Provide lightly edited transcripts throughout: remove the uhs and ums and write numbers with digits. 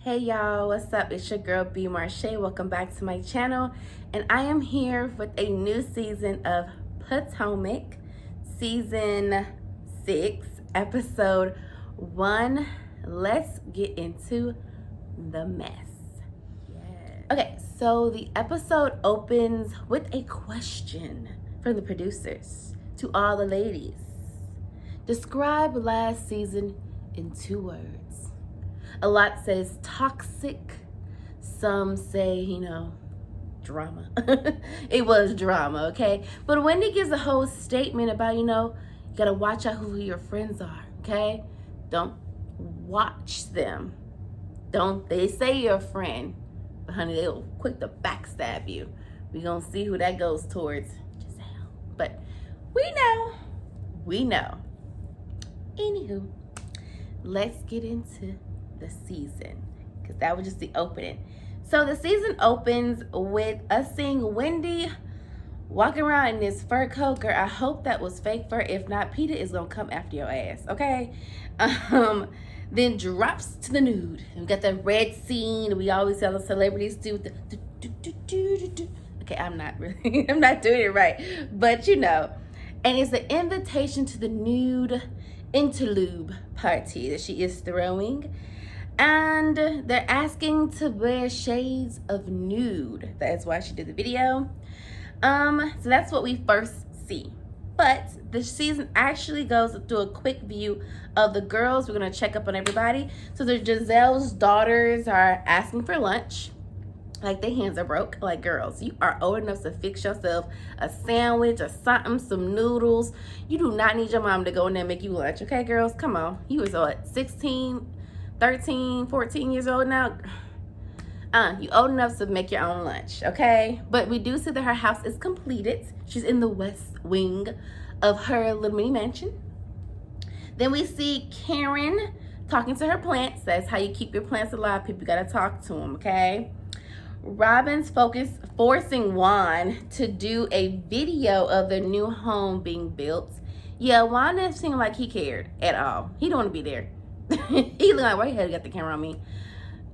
Hey y'all, what's up? It's your girl B-Marshe. Welcome back to my channel. And I am here with a new season of Potomac, season 6, episode 1. Let's get into the mess. Yes. Okay, so the episode opens with a question from the producers to all the ladies. Describe last season in 2 words. A lot says toxic. Some say, drama. It was drama, okay? But Wendy gives a whole statement about, you gotta watch out who your friends are, okay? Don't watch them. They say you're a friend, but honey, they'll quick to backstab you. We gonna see who that goes towards. Giselle. But we know. Anywho, let's get into the season, because that was just the opening. So the season opens with us seeing Wendy walking around in this fur coat. Girl, I hope that was fake fur. If not, Peter is gonna come after your ass, okay? Then drops to the nude. And we got that red scene we always tell the celebrities do with the okay, I'm not doing it right, but and it's the invitation to the nude interlude party that she is throwing. And they're asking to wear shades of nude. That's why she did the video. So that's what we first see. But the season actually goes through a quick view of the girls. We're going to check up on everybody. So the Giselle's daughters are asking for lunch. Like, their hands are broke. Like, girls, you are old enough to fix yourself a sandwich or something, some noodles. You do not need your mom to go in there and make you lunch. Okay, girls? Come on. You was what, 16, 13, 14 years old now? You old enough to make your own lunch, okay? But we do see that her house is completed. She's in the west wing of her little mini mansion. Then we see Karen talking to her plants. That's how you keep your plants alive. People gotta talk to them, okay? Robin's forcing Juan to do a video of the new home being built. Yeah, Juan didn't seem like he cared at all. He don't want to be there. He looked like, why you had to get the camera on me?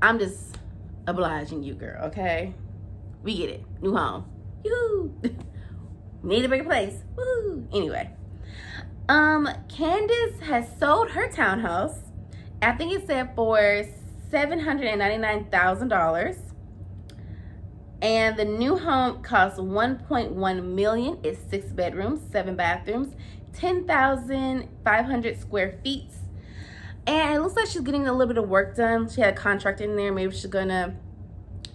I'm just obliging you, girl, okay? We get it. New home. Yoo-hoo. Need a bigger place. Woo. Anyway. Candace has sold her townhouse. I think it said for $799,000. And the new home costs $1.1 million. It's 6 bedrooms, 7 bathrooms, 10,500 square feet. And it looks like she's getting a little bit of work done. She had a contractor in there. Maybe she's gonna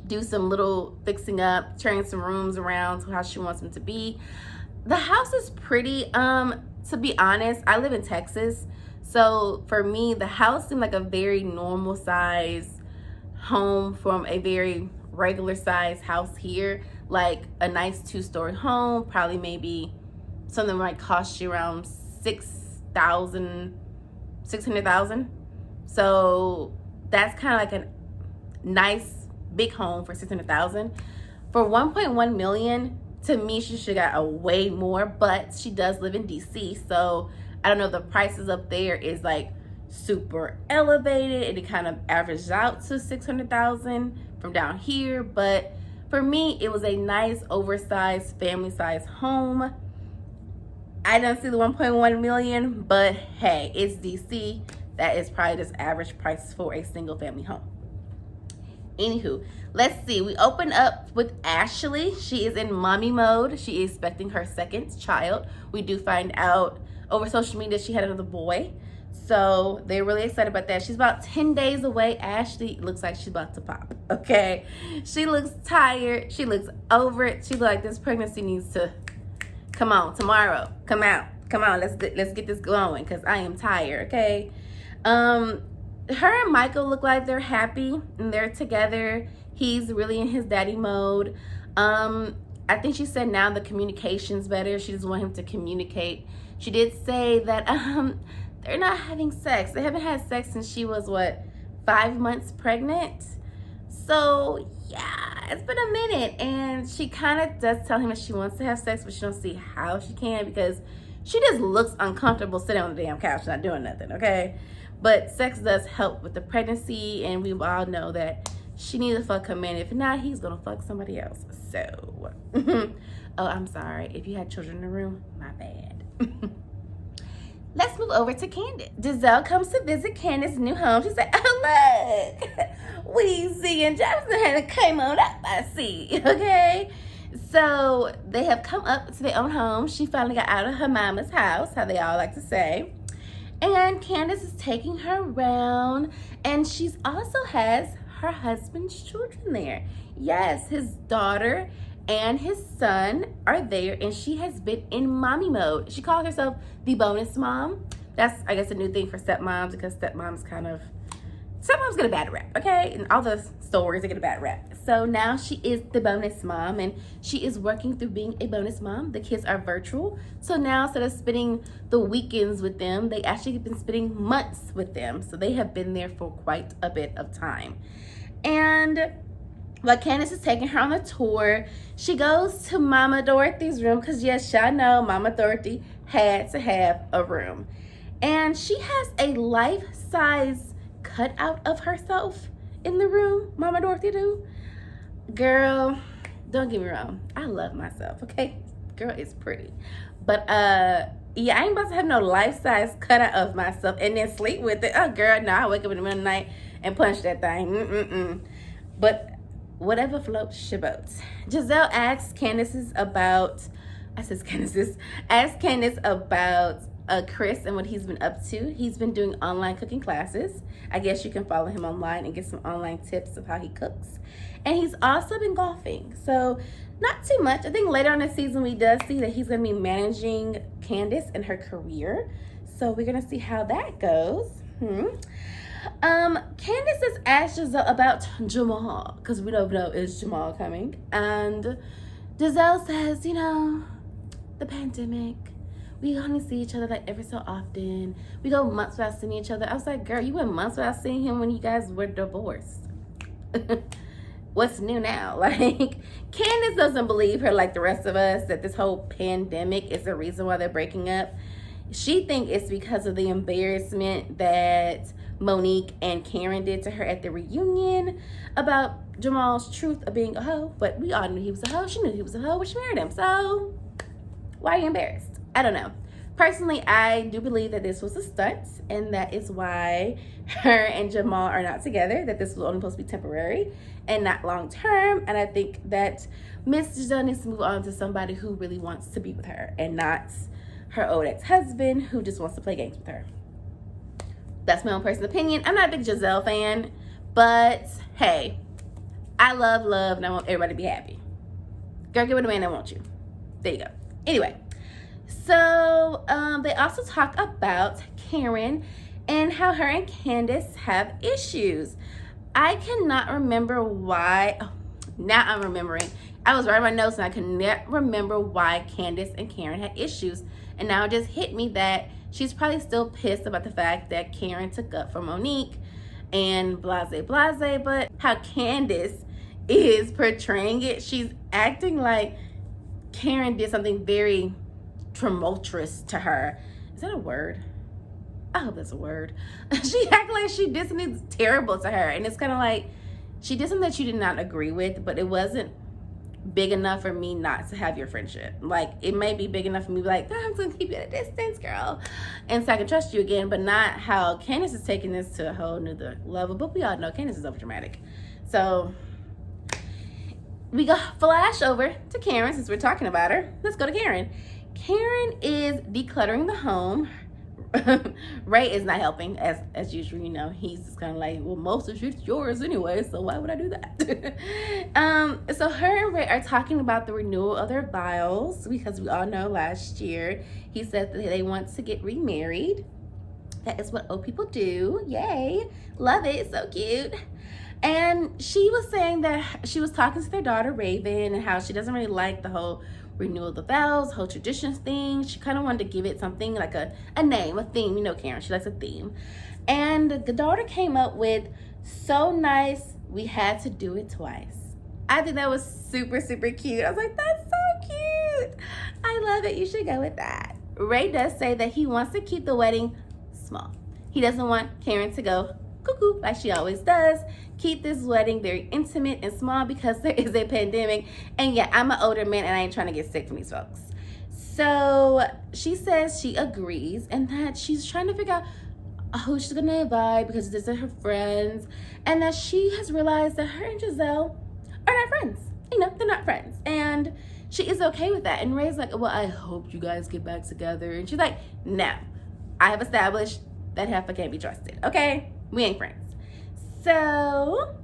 do some little fixing up, turning some rooms around to how she wants them to be. The house is pretty. To be honest, I live in Texas. So for me, the house seemed like a very normal size home from a very regular size house here. Like a nice 2-story home, probably maybe something might cost you around $600,000. So that's kind of like a nice big home for $600,000. For $1.1 million, to me, she should have got a way more, but she does live in DC, so I don't know if the prices up there is like super elevated and it kind of averages out to $600,000 from down here. But for me, it was a nice oversized family size home. I don't see the 1.1 million, but hey, it's DC. That is probably just average price for a single family home. Anywho, let's see. We open up with Ashley. She is in mommy mode. She is expecting her second child. We do find out over social media she had another boy. So they're really excited about that. She's about 10 days away. Ashley looks like she's about to pop, okay? She looks tired. She looks over it. She looks like this pregnancy needs to come on tomorrow. Come out. Come on. Let's get this going, because I am tired, okay? Her and Michael look like they're happy and they're together. He's really in his daddy mode. I think she said now the communication's better. She doesn't want him to communicate. She did say that they're not having sex. They haven't had sex since she was, 5 months pregnant? So, yeah, it's been a minute. And she kind of does tell him that she wants to have sex, but she don't see how she can, because she just looks uncomfortable sitting on the damn couch not doing nothing, okay? But sex does help with the pregnancy, and we all know that she needs to fuck him in. If not, he's gonna fuck somebody else. So, oh, I'm sorry. If you had children in the room, my bad. Let's move over to Candace. Giselle comes to visit Candace's new home. She said, oh, look, Weezy and Jefferson had to come on up, I see, okay? So they have come up to their own home. She finally got out of her mama's house, how they all like to say. And Candace is taking her around, and she's also has her husband's children there. Yes, his daughter and his son are there, and she has been in mommy mode. She calls herself the bonus mom. That's, I guess, a new thing for stepmoms, because stepmoms stepmoms get a bad rap, okay? And all the stories, they get a bad rap. So now she is the bonus mom, and she is working through being a bonus mom. The kids are virtual. So now, instead of spending the weekends with them, they actually have been spending months with them. So they have been there for quite a bit of time. And while Candace is taking her on the tour, she goes to Mama Dorothy's room, because yes, y'all know Mama Dorothy had to have a room. And she has a life-size cutout of herself in the room. Mama Dorothy do. Girl, don't get me wrong, I love myself, okay? Girl is pretty. But yeah, I ain't about to have no life-size cutout of myself and then sleep with it. Oh girl, no, I wake up in the middle of the night and punch that thing. But whatever floats your boat. Giselle asks Candace about Chris and what he's been up to. He's been doing online cooking classes. I guess you can follow him online and get some online tips of how he cooks. And he's also been golfing. So not too much. I think later on in the season we does see that he's going to be managing Candace and her career. So we're going to see how that goes. Candace has asked Giselle about Jamal, because we don't know, is Jamal coming? And Giselle says, you know, the pandemic, we only see each other like every so often. We go months without seeing each other. I was like, girl, you went months without seeing him when you guys were divorced. What's new now? Like, Candace doesn't believe her like the rest of us that this whole pandemic is the reason why they're breaking up. She thinks it's because of the embarrassment that Monique and Karen did to her at the reunion about Jamal's truth of being a hoe. But we all knew he was a hoe. She knew he was a hoe when she married him. So why are you embarrassed? I don't know. Personally, I do believe that this was a stunt, and that is why her and Jamal are not together, that this was only supposed to be temporary and not long term. And I think that Miss Giselle needs to move on to somebody who really wants to be with her, and not her old ex-husband who just wants to play games with her. That's my own personal opinion. I'm not a big Giselle fan, but hey, I love love, and I want everybody to be happy. Girl, get with a man that wants you. There you go. Anyway, so they also talk about Karen and how her and Candace have issues. I cannot remember why. Oh, now I'm remembering. I was writing my notes and I could not remember why Candace and Karen had issues. And now it just hit me that she's probably still pissed about the fact that Karen took up for Monique and blase, but how Candace is portraying it, she's acting like Karen did something very tumultuous to her. Is that a word? I hope that's a word. She acted like she did something terrible to her. And it's kind of like, she did something that you did not agree with, but it wasn't big enough for me not to have your friendship. Like, it may be big enough for me to be like, I'm gonna keep you at a distance, girl, and so I can trust you again, but not how Candace is taking this to a whole nother level. But we all know Candace is over dramatic. So we go flash over to Karen, since we're talking about her. Let's go to Karen. Karen is decluttering the home. Ray is not helping, as usual. You know, he's just kind of like, well, most of it's yours anyway, so why would I do that? So her and Ray are talking about the renewal of their vows, because we all know last year he said that they want to get remarried. That is what old people do. Yay, love it, so cute. And she was saying that she was talking to their daughter Raven, and how she doesn't really like the whole renewal of the vows, whole traditions thing. She kind of wanted to give it something like a name, a theme. You know, Karen, she likes a theme. And the daughter came up with, so nice, we had to do it twice. I think that was super, super cute. I was like, that's so cute. I love it. You should go with that. Ray does say that he wants to keep the wedding small. He doesn't want Karen to go cuckoo like she always does. Keep this wedding very intimate and small because there is a pandemic. And yeah, I'm an older man and I ain't trying to get sick from these folks. So she says she agrees and that she's trying to figure out who she's gonna invite because these are her friends, and that she has realized that her and Giselle are not friends. You know, they're not friends. And she is okay with that. And Ray's like, well, I hope you guys get back together. And she's like, no, I have established that heifer can't be trusted. Okay? We ain't friends. So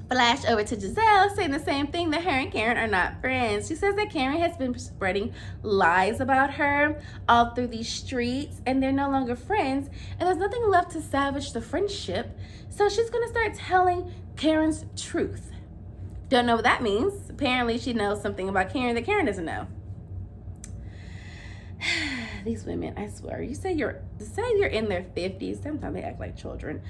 flash over to Giselle saying the same thing, that her and Karen are not friends. She says that Karen has been spreading lies about her all through these streets and they're no longer friends and there's nothing left to salvage the friendship. So she's going to start telling Karen's truth. Don't know what that means. Apparently she knows something about Karen that Karen doesn't know. These women, I swear, you say you're in their 50s. Sometimes they act like children.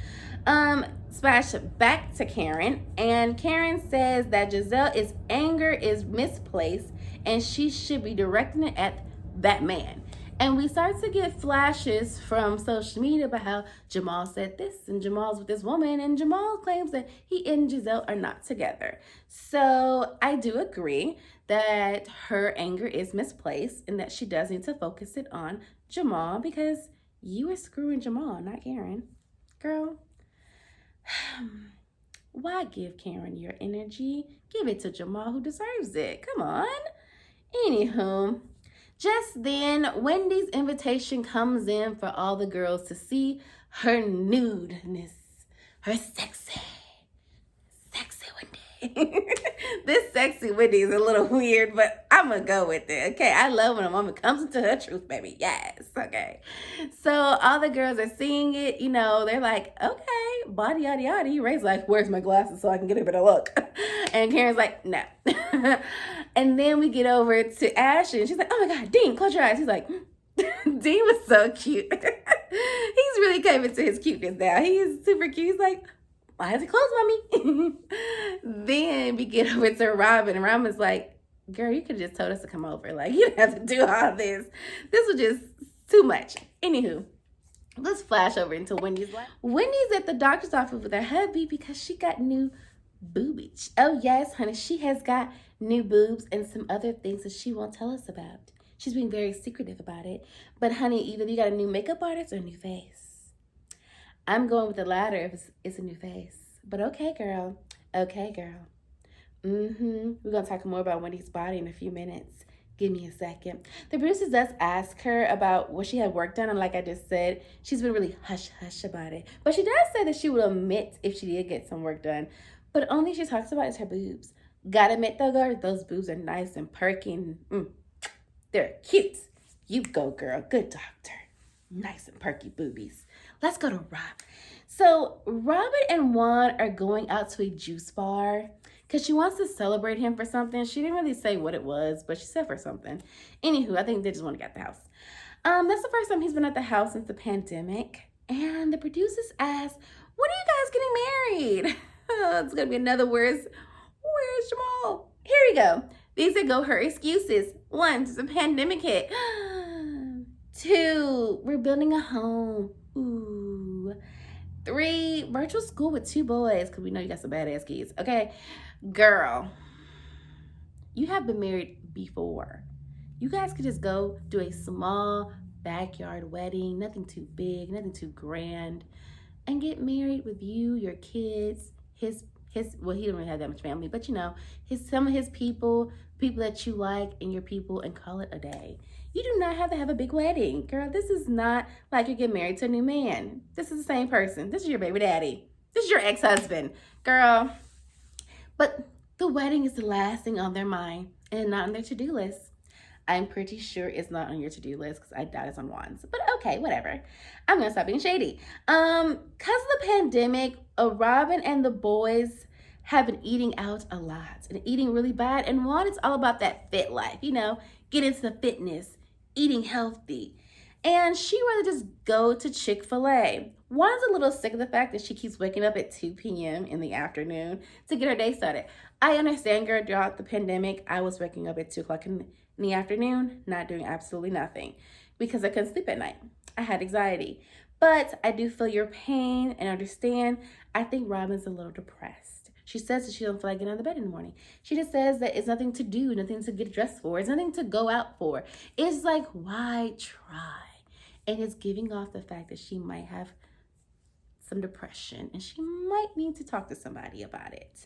Splash back to Karen, and Karen says that Giselle's anger is misplaced and she should be directing it at that man. And we start to get flashes from social media about how Jamal said this and Jamal's with this woman, and Jamal claims that he and Giselle are not together. So I do agree that her anger is misplaced and that she does need to focus it on Jamal, because you are screwing Jamal, not Karen. Girl, why give Karen your energy? Give it to Jamal, who deserves it. Come on. Anywho, just then, Wendy's invitation comes in for all the girls to see her nudeness, her sexy Wendy. This sexy Wendy is a little weird, but I'm going to go with it, okay? I love when a woman comes into her truth, baby. Yes, okay. So all the girls are seeing it, you know, they're like, okay, body, yada, yada. Ray's like, where's my glasses so I can get a better look? And Karen's like, no. And then we get over to Ashley, and she's like, oh my God, Dean, close your eyes. He's like, Dean was so cute. He's really came into his cuteness now. He is super cute. He's like, why has it closed, mommy? Then we get over to Robin, and Robin's like, girl, you could have just told us to come over. Like, you didn't have to do all this. This was just too much. Anywho, let's flash over into Wendy's life. Wendy's at the doctor's office with her hubby because she got new boobage. Oh yes, honey, she has got new boobs and some other things that she won't tell us about. She's being very secretive about it. But honey, either you got a new makeup artist or a new face. I'm going with the latter if it's a new face. But okay, girl. Okay, girl. We're going to talk more about Wendy's body in a few minutes. Give me a second. The producers does ask her about what she had work done, and like I just said, she's been really hush-hush about it. But she does say that she would admit if she did get some work done. But only she talks about is her boobs. Gotta admit though, girl, those boobs are nice and perky and they're cute. You go, girl. Good doctor. Nice and perky boobies. Let's go to Rob. So Robin and Juan are going out to a juice bar because she wants to celebrate him for something. She didn't really say what it was, but she said for something. Anywho, I think they just want to get at the house. That's the first time he's been at the house since the pandemic. And the producers ask, when are you guys getting married? It's going to be another where's Jamal? Here we go. These go her excuses. 1, the pandemic hit. 2, we're building a home. Ooh. 3, virtual school with 2 boys, because we know you got some badass kids. Okay, girl, you have been married before. You guys could just go do a small backyard wedding, nothing too big, nothing too grand, and get married with you, your kids, his well, he don't really have that much family, but you know, some of his people that you like, and your people, and call it a day. You do not have to have a big wedding, girl. This is not like you get married to a new man. This is the same person. This is your baby daddy. This is your ex-husband, girl. But the wedding is the last thing on their mind and not on their to-do list. I'm pretty sure it's not on your to-do list because I doubt it's on Juan's. But okay, whatever. I'm going to stop being shady. Because of the pandemic, Robin and the boys have been eating out a lot and eating really bad. And Juan is all about that fit life, you know, get into fitness, eating healthy. And she rather just go to Chick-fil-A. Juan's a little sick of the fact that she keeps waking up at 2 p.m. in the afternoon to get her day started. I understand, girl, throughout the pandemic, I was waking up at 2 o'clock in the afternoon, not doing absolutely nothing because I couldn't sleep at night. I had anxiety. But I do feel your pain and understand. I think Robin's a little depressed. She says that she don't feel like getting out of bed in the morning. She just says that it's nothing to do, nothing to get dressed for. It's nothing to go out for. It's like, why try? And it's giving off the fact that she might have some depression and she might need to talk to somebody about it.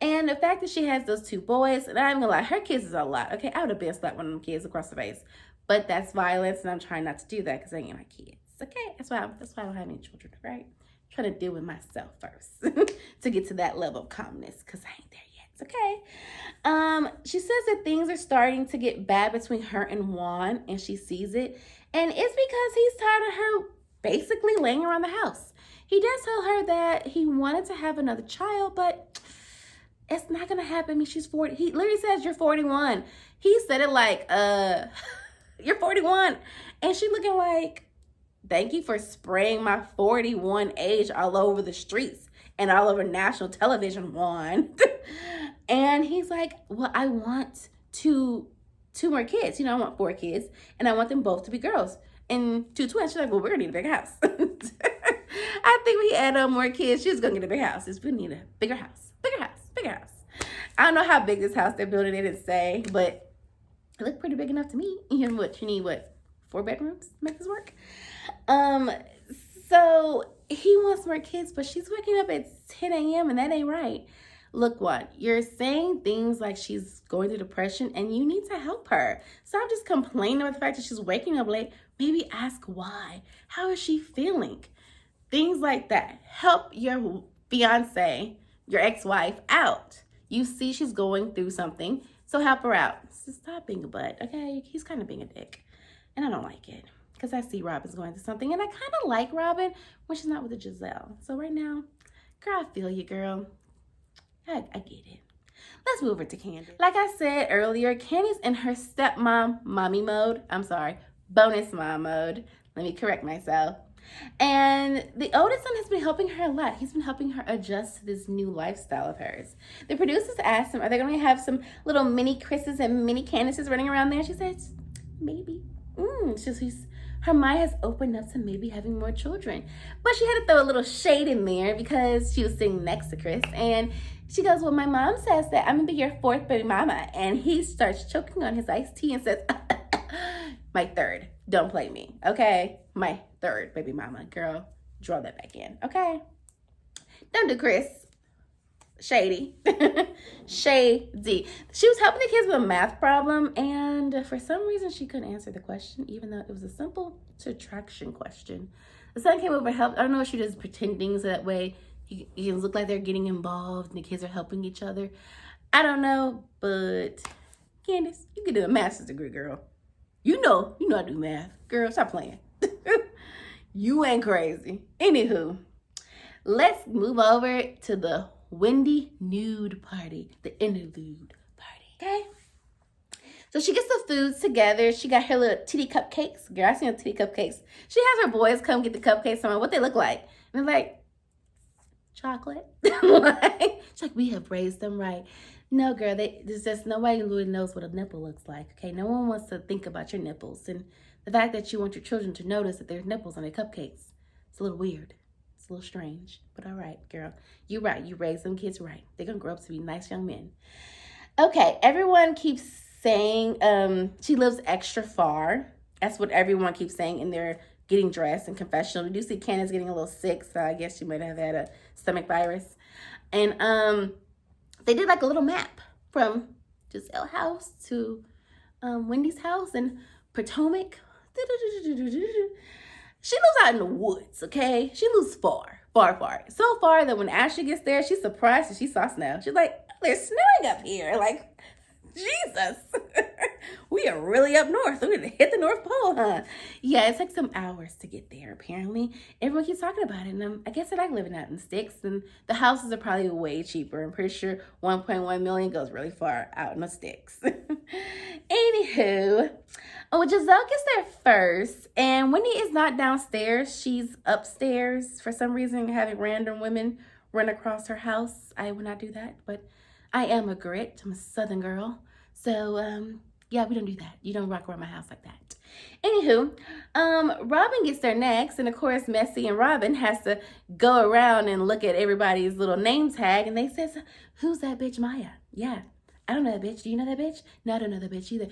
And the fact that she has those two boys, and I'm gonna lie, her kids is a lot. Okay, I would have been slapped one of them kids across the face, but that's violence, and I'm trying not to do that because they ain't my kids. Okay, that's why I don't have any children. Right, I'm trying to deal with myself first to get to that level of calmness because I ain't there yet. Okay. She says that things are starting to get bad between her and Juan, and she sees it, and it's because he's tired of her basically laying around the house. He does tell her that he wanted to have another child, but it's not going to happen. I mean, she's 40. He literally says, you're 41. He said it like, you're 41. And she looking like, thank you for spraying my 41 age all over the streets and all over national television, Juan. And he's like, well, I want two more kids. You know, I want 4 kids, and I want them both to be girls. And 2 twins. She's like, well, we're going to need a big house. I think we add on more kids. She's going to get a big house. We need a bigger house. Bigger house. Bigger house. I don't know how big this house they're building, they didn't say, but it looked pretty big enough to me. You need 4 bedrooms to make this work? So he wants more kids, but she's waking up at 10 a.m. and that ain't right. Look, what? You're saying things like she's going through depression and you need to help her. Stop just complaining about the fact that she's waking up late. Maybe ask why. How is she feeling? Things like that. Help your fiance, your ex-wife, out. You see she's going through something, so help her out. So stop being a butt, okay? He's kind of being a dick, and I don't like it because I see Robin's going through something, and I kind of like Robin when she's not with the Giselle. So right now, girl, I feel you, girl. I get it. Let's move over to Candace. Like I said earlier, Candace in her stepmom mommy mode. I'm sorry, bonus mom mode. Let me correct myself. And the oldest son has been helping her a lot. He's been helping her adjust to this new lifestyle of hers. The producers asked him, are they going to have some little mini Chris's and mini Candaces running around there? She says, maybe. Her mind has opened up to maybe having more children. But she had to throw a little shade in there because she was sitting next to Chris. And she goes, well, my mom says that I'm going to be your 4th baby mama. And he starts choking on his iced tea and says, my 3rd. Don't play me, okay? My 3rd baby mama. Girl, draw that back in, okay? Don't do Chris. Shady. Shady. She was helping the kids with a math problem, and for some reason she couldn't answer the question, even though it was a simple subtraction question. The son came over and helped. I don't know if she was pretending so that way it look like they're getting involved and the kids are helping each other. I don't know, but Candace, you can do a master's degree, girl. You know I do math. Girl, stop playing. You ain't crazy. Anywho, let's move over to the Wendy nude party, the interlude party, okay? So she gets the foods together. She got her little titty cupcakes. Girl, I seen titty cupcakes. She has her boys come get the cupcakes. I'm like, what they look like? And they're like, chocolate. She's like, we have raised them right. No, girl, there's just nobody really knows what a nipple looks like, okay? No one wants to think about your nipples. And the fact that you want your children to notice that there's nipples on their cupcakes, it's a little weird. It's a little strange. But all right, girl. You're right. You raised them kids right. They're going to grow up to be nice young men. Okay, everyone keeps saying she lives extra far. That's what everyone keeps saying in their getting dressed and confessional. We do see Candace getting a little sick, so I guess she might have had a stomach virus. And they did like a little map from Giselle's house to Wendy's house in Potomac. She lives out in the woods, okay? She lives far. So far that when Ashley gets there, she's surprised that she saw snow. She's like, oh, there's snowing up here. Like, Jesus. We are really up north. We're going to hit the North Pole, huh? Yeah, it's like some hours to get there, apparently. Everyone keeps talking about it. And I guess I like living out in the sticks. And the houses are probably way cheaper. I'm pretty sure 1.1 million goes really far out in the sticks. Anywho, Giselle gets there first. And Wendy is not downstairs. She's upstairs for some reason, having random women run across her house. I would not do that, but I am a grit. I'm a Southern girl. So, yeah, we don't do that. You don't rock around my house like that. Anywho, Robin gets there next, and of course, Messy and Robin has to go around and look at everybody's little name tag, and they says, "Who's that bitch, Maya?" Yeah, I don't know that bitch. Do you know that bitch? No, I don't know that bitch either.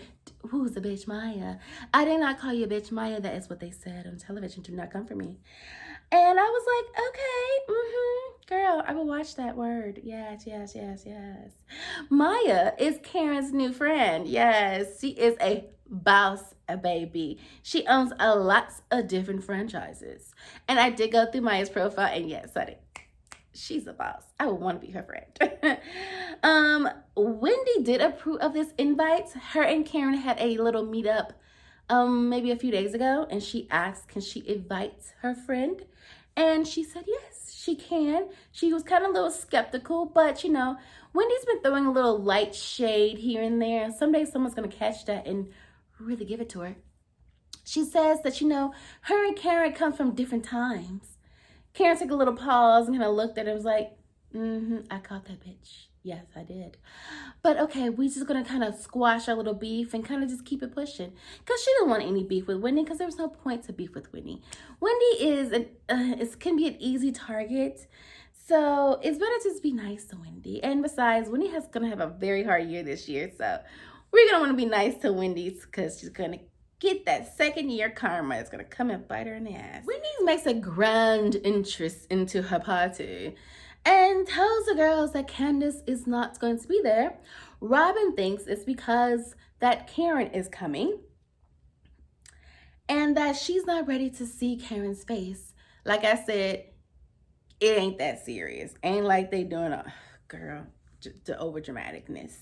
Who's the bitch, Maya? I did not call you a bitch, Maya. That is what they said on television. Do not come for me. And I was like, okay, girl, I will watch that word. Yes, yes, yes, yes. Maya is Karen's new friend. Yes, she is a boss, a baby. She owns a lots of different franchises. And I did go through Maya's profile, and yes, honey, she's a boss. I would want to be her friend. Wendy did approve of this invite. Her and Karen had a little meetup maybe a few days ago, and she asked, can she invite her friend? And she said yes, she can. She was kind of a little skeptical, but you know, Wendy's been throwing a little light shade here and there. Someday someone's gonna catch that and really give it to her. She says that, you know, her and Karen come from different times. Karen took a little pause and kind of looked at it and was like, I caught that bitch. Yes, I did. But okay, we just gonna kind of squash our little beef and kind of just keep it pushing. Because she didn't want any beef with Wendy, because there was no point to beef with Wendy. Wendy can be an easy target. So it's better to just be nice to Wendy. And besides, Wendy is gonna have a very hard year this year. So we're gonna want to be nice to Wendy because she's gonna get that second year karma. It's gonna come and bite her in the ass. Wendy makes a grand entrance into her party and tells the girls that Candace is not going to be there. Robin thinks it's because that Karen is coming and that she's not ready to see Karen's face. Like I said, it ain't that serious. Ain't like they doing the over dramaticness.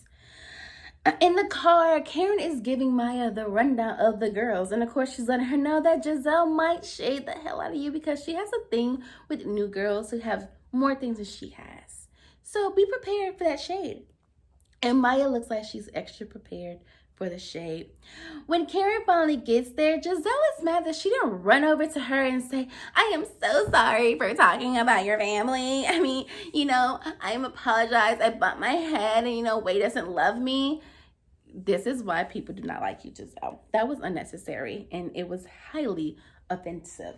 In the car, Karen is giving Maya the rundown of the girls. And of course, she's letting her know that Giselle might shade the hell out of you because she has a thing with new girls who have more things than she has. So be prepared for that shade. And Maya looks like she's extra prepared for the shade. When Karen finally gets there, Giselle is mad that she didn't run over to her and say, I am so sorry for talking about your family. I mean, you know, I'm apologize. I bumped my head and, you know, Wade doesn't love me. This is why people do not like you, Giselle. That was unnecessary and it was highly offensive.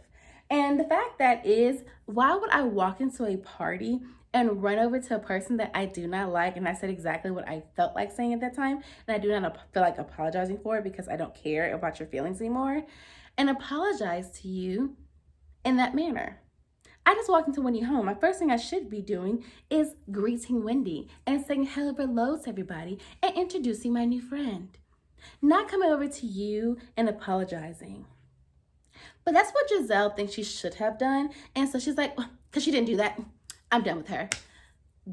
And the fact that is, why would I walk into a party and run over to a person that I do not like? And I said exactly what I felt like saying at that time. And I do not feel like apologizing for it because I don't care about your feelings anymore. And apologize to you in that manner. I just walked into Wendy home. My first thing I should be doing is greeting Wendy and saying hello to everybody and introducing my new friend. Not coming over to you and apologizing. But that's what Giselle thinks she should have done. And so she's like, well, because she didn't do that, I'm done with her.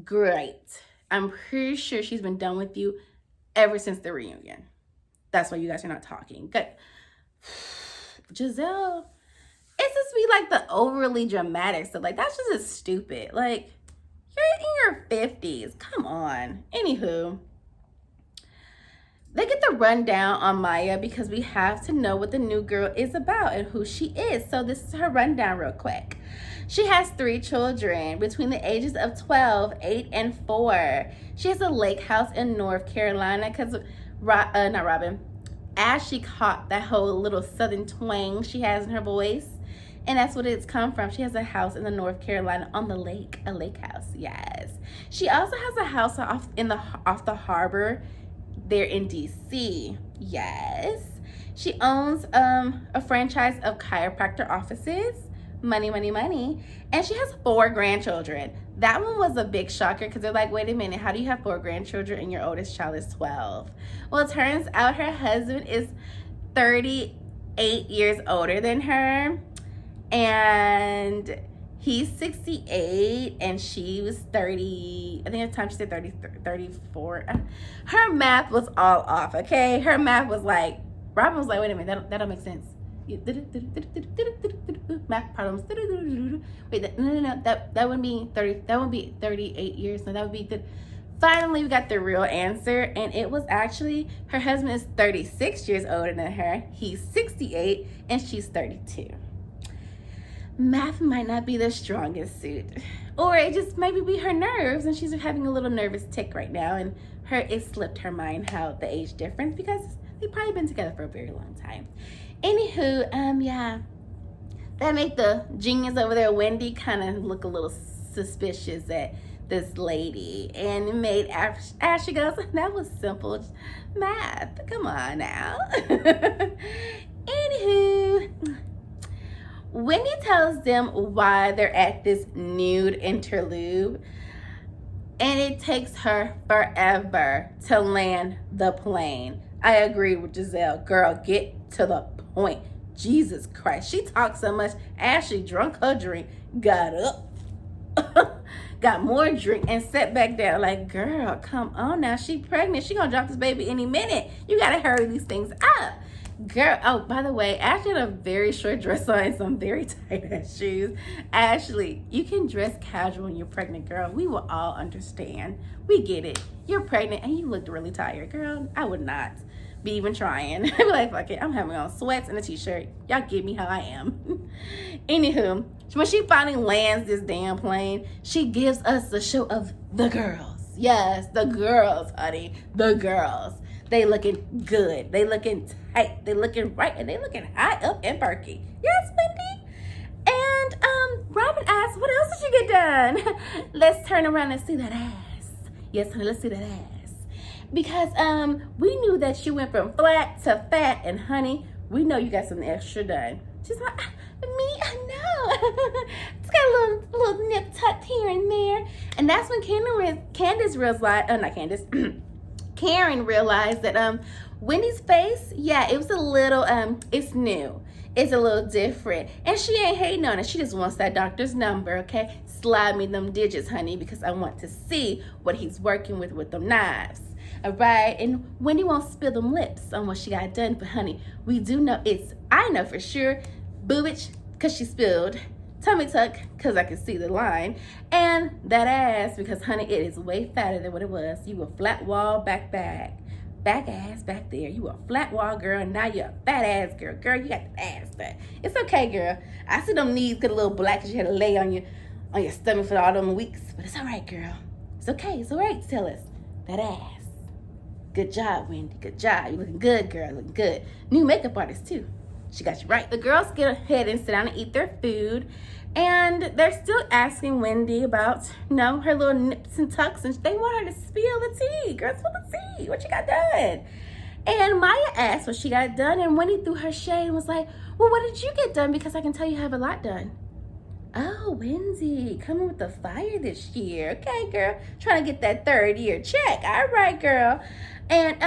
Great. I'm pretty sure she's been done with you ever since the reunion. That's why you guys are not talking. Good. Giselle, it's just be like the overly dramatic stuff. Like, that's just stupid. Like, you're in your 50s. Come on. Anywho, they get the rundown on Maya because we have to know what the new girl is about and who she is. So this is her rundown real quick. She has 3 children between the ages of 12, 8, and 4. She has a lake house in North Carolina because, not Robin, Ashley caught that whole little southern twang she has in her voice. And that's what it's come from. She has a house in the North Carolina on the lake, a lake house, yes. She also has a house off the harbor there in DC, yes. She owns a franchise of chiropractor offices, money, and she has 4 grandchildren. That one was a big shocker because they're like, wait a minute, how do you have 4 grandchildren and your oldest child is 12? Well, it turns out her husband is 38 years older than her, and he's 68 and she was 30. I think at the time she said 34. Her math was all off, okay? Her math was like, Robin was like, wait a minute, that don't make sense. Math problems. Wait, no. That would be 30. That would be 38 years. No, that would be the. Finally, we got the real answer, and it was actually her husband is 36 years older than her. He's 68, and she's 32. Math might not be the strongest suit, or it just maybe be her nerves, and she's having a little nervous tick right now, and it slipped her mind how the age difference because they've probably been together for a very long time. Anywho, yeah, that made the genius over there, Wendy, kind of look a little suspicious at this lady, and it made Ashley goes, that was simple math. Come on now. Anywho, Wendy tells them why they're at this nude interlude, and it takes her forever to land the plane. I agree with Giselle. Girl, get to the point. Jesus Christ. She talked so much. Ashley drunk her drink, got up, got more drink, and sat back down. Like, girl, come on now. She pregnant. She gonna drop this baby any minute. You gotta hurry these things up. Girl, oh, by the way, Ashley had a very short dress on and some very tight ass shoes. Ashley, you can dress casual when you're pregnant, girl. We will all understand. We get it. You're pregnant and you looked really tired, girl. I would not be even trying. I'd be like, fuck it, I'm having on sweats and a t-shirt. Y'all get me how I am. Anywho, when she finally lands this damn plane, she gives us the show of the girls. Yes, the girls, honey, the girls. They looking good. They looking tight. They looking right, and they looking high up and perky. Yes, Wendy. And Robin asks, "What else did you get done?" Let's turn around and see that ass. Yes, honey, let's see that ass. Because we knew that she went from flat to fat, and honey, we know you got something extra done. She's like, me? I know. It's got a little nip tucked here and there, and that's when Candace realized, not Candace. Karen realized that Wendy's face, yeah, it was a little, it's new. It's a little different. And she ain't hating on it. She just wants that doctor's number, okay? Slide me them digits, honey, because I want to see what he's working with them knives. All right? And Wendy won't spill them lips on what she got done. But, honey, we do know I know for sure, boobage, because she spilled, tummy tuck, because I can see the line, and that ass, because honey, it is way fatter than what it was. You were flat wall, back ass back there. You were a flat wall girl, and now you're a fat ass girl. Girl, you got the ass fat. It's okay, girl. I see them knees get a little black because you had to lay on your stomach for all them weeks, but it's all right, girl. It's okay. It's all right. Tell us that ass. Good job, Wendy. Good job. You're looking good, girl. Looking good. New makeup artist too. She got you right. The girls get ahead and sit down and eat their food. And they're still asking Wendy about, her little nips and tucks. And they want her to spill the tea. Girl, spill the tea. What you got done? And Maya asked what she got done. And Wendy threw her shade and was like, well, what did you get done? Because I can tell you have a lot done. Oh, Wendy, coming with the fire this year. Okay, girl. Trying to get that third year check. All right, girl. And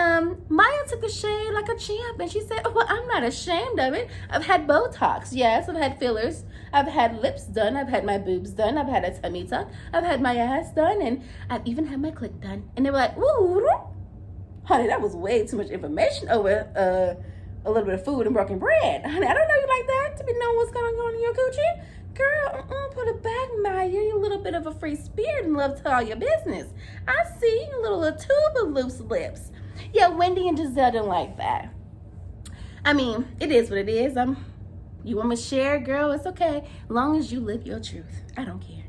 Maya took the shade like a champ, and she said, well, I'm not ashamed of it. I've had Botox. Yes, I've had fillers. I've had lips done. I've had my boobs done. I've had a tummy tuck. I've had my ass done, and I've even had my clit done. And they were like, ooh, honey, that was way too much information over a little bit of food and broken bread. Honey, I don't know you like that to be knowing what's going on in your coochie. Girl, put it back, Maya. You're a little bit of a free spirit and love to tell your business. I see a little tube of loose lips. Yeah, Wendy and Giselle don't like that. I mean, it is what it is. You want me to share, girl? It's okay. As long as you live your truth. I don't care.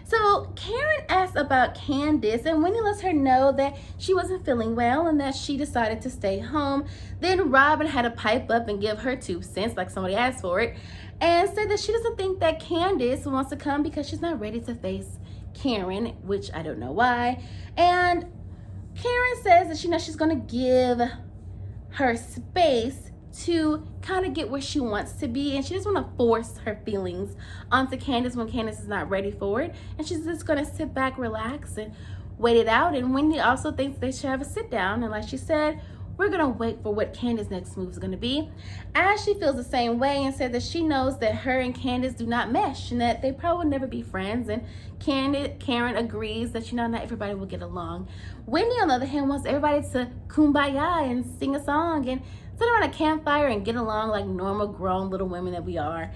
So Karen asks about Candace, and Wendy lets her know that she wasn't feeling well and that she decided to stay home. Then Robin had to pipe up and give her 2 cents, like somebody asked for it, and said that she doesn't think that Candace wants to come because she's not ready to face Karen, which I don't know why. And Karen says that she knows she's going to give her space to kind of get where she wants to be, and she doesn't want to force her feelings onto Candace when Candace is not ready for it, and she's just going to sit back, relax, and wait it out. And Wendy also thinks they should have a sit down, and like she said, we're going to wait for what Candace's next move is going to be. Ashley feels the same way and said that she knows that her and Candace do not mesh and that they probably will never be friends. And Karen agrees that, not everybody will get along. Wendy, on the other hand, wants everybody to kumbaya and sing a song and sit around a campfire and get along like normal grown little women that we are.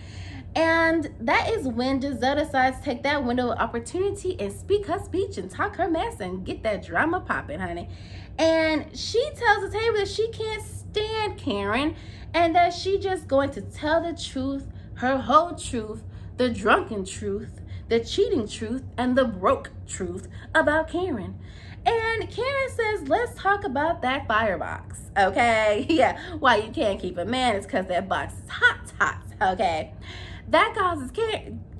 And that is when Giselle decides to take that window of opportunity and speak her speech and talk her mess and get that drama popping, honey. And she tells the table that she can't stand Karen and that she just going to tell the truth, her whole truth, the drunken truth, the cheating truth and the broke truth about Karen. And Karen says, let's talk about that firebox, okay? Yeah, why you can't keep a man is because that box is hot, okay? That causes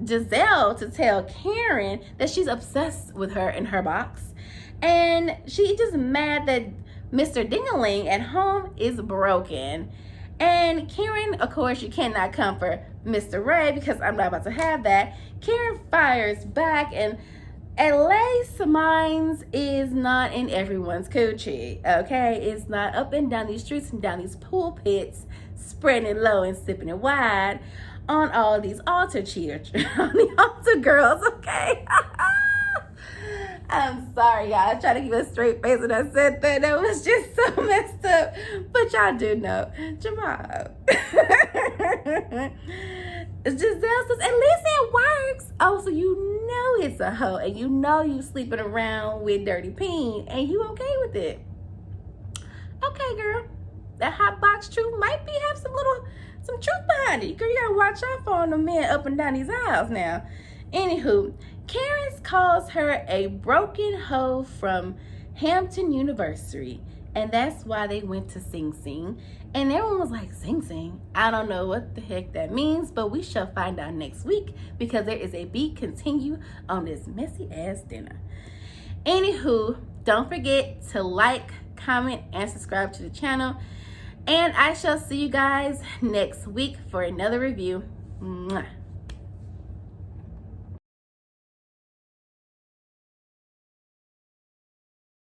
Giselle to tell Karen that she's obsessed with her and her box. And she's just mad that Mr. Dingaling at home is broken. And Karen, of course, you cannot comfort Mr. Ray because I'm not about to have that. Karen fires back, and LA's minds is not in everyone's coochie, okay? It's not up and down these streets and down these pulpits, spreading it low and sipping it wide on all these altar cheaters, on the altar girls, okay? I'm sorry, y'all. I tried to keep a straight face when I said that. That was just so messed up. But y'all do know. Jamal. Giselle says, at least it works. Oh, so you know it's a hoe. And you know you sleeping around with Dirty Peen. And you okay with it. Okay, girl. That hot box truth might have some truth behind it. Girl, you gotta watch out for all the men up and down these aisles now. Anywho, Karen calls her a broken hoe from Hampton University, and that's why they went to Sing Sing. And everyone was like, Sing Sing? I don't know what the heck that means, but we shall find out next week because there is a beat continue on this messy ass dinner. Anywho, don't forget to like, comment, and subscribe to the channel. And I shall see you guys next week for another review. Mwah.